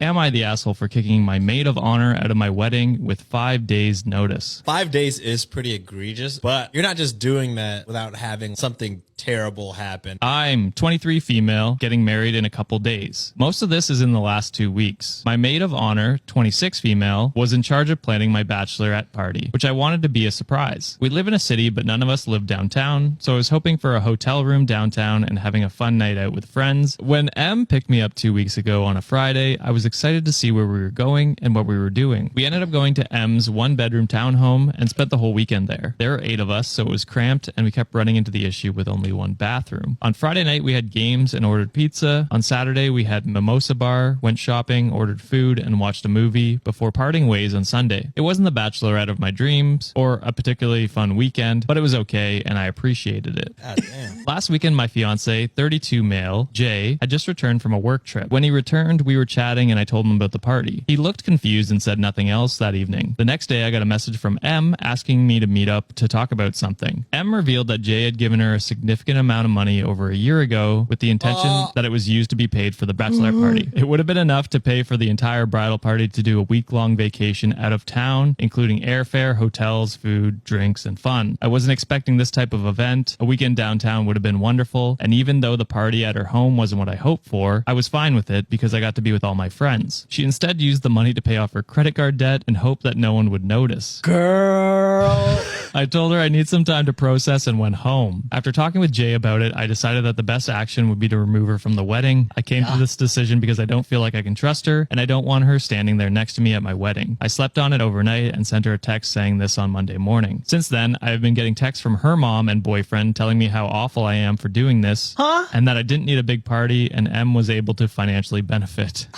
Am I the asshole for kicking my maid of honor out of my wedding with 5 days notice? 5 days is pretty egregious, but you're not just doing that without having something terrible happen. I'm 23 female, getting married in a couple days. Most of this is in the last 2 weeks. My maid of honor, 26 female, was in charge of planning my bachelorette party, which I wanted to be a surprise. We live in a city, but none of us live downtown, so I was hoping for a hotel room downtown and having a fun night out with friends. When M picked me up 2 weeks ago on a Friday, I was excited to see where we were going and what we were doing. We ended up going to M's one-bedroom townhome and spent the whole weekend there. There were 8 of us, so it was cramped, and we kept running into the issue with only one bathroom. On Friday night, we had games and ordered pizza. On Saturday, we had mimosa bar, went shopping, ordered food, and watched a movie before parting ways on Sunday. It wasn't the bachelorette of my dreams or a particularly fun weekend, but it was okay, and I appreciated it. God damn. Last weekend, my fiance, 32 male, Jay, had just returned from a work trip. When he returned, we were chatting and I told him about the party. He looked confused and said nothing else that evening. The next day, I got a message from M asking me to meet up to talk about something. M revealed that Jay had given her a significant amount of money over a year ago with the intention that it was used to be paid for the bachelorette party. It would have been enough to pay for the entire bridal party to do a week-long vacation out of town, including airfare, hotels, food, drinks, and fun. I wasn't expecting this type of event. A weekend downtown would have been wonderful, and even though the party at her home wasn't what I hoped for, I was fine with it because I got to be with all my friends. She instead used the money to pay off her credit card debt and hoped that no one would notice. Girl. I told her I need some time to process and went home. After talking with Jay about it, I decided that the best action would be to remove her from the wedding. I came to this decision because I don't feel like I can trust her, and I don't want her standing there next to me at my wedding. I slept on it overnight and sent her a text saying this on Monday morning. Since then, I have been getting texts from her mom and boyfriend telling me how awful I am for doing this, and that I didn't need a big party, and M was able to financially benefit.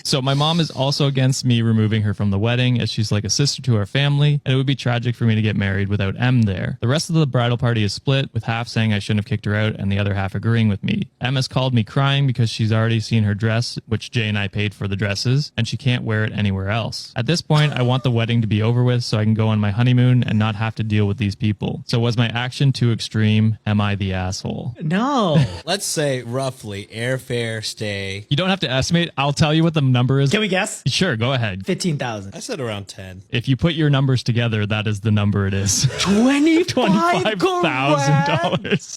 So my mom is also against me removing her from the wedding, as she's like a sister to our family, and it would be tragic for me to get married without M there. The rest of the bridal party is split, with half saying I shouldn't have kicked her out and the other half agreeing with me. M has called me crying because she's already seen her dress, which Jay and I paid for the dresses, and she can't wear it anywhere else. At this point, I want the wedding to be over with so I can go on my honeymoon and not have to deal with these people. So was my action too extreme? Am I the asshole? No. Let's say roughly airfare, stay. You don't have to estimate. I'll tell you what the number is. Can we guess? Sure, go ahead. 15,000. I said around 10. If you put your numbers together, that is the number it is. $25,000. $25,000.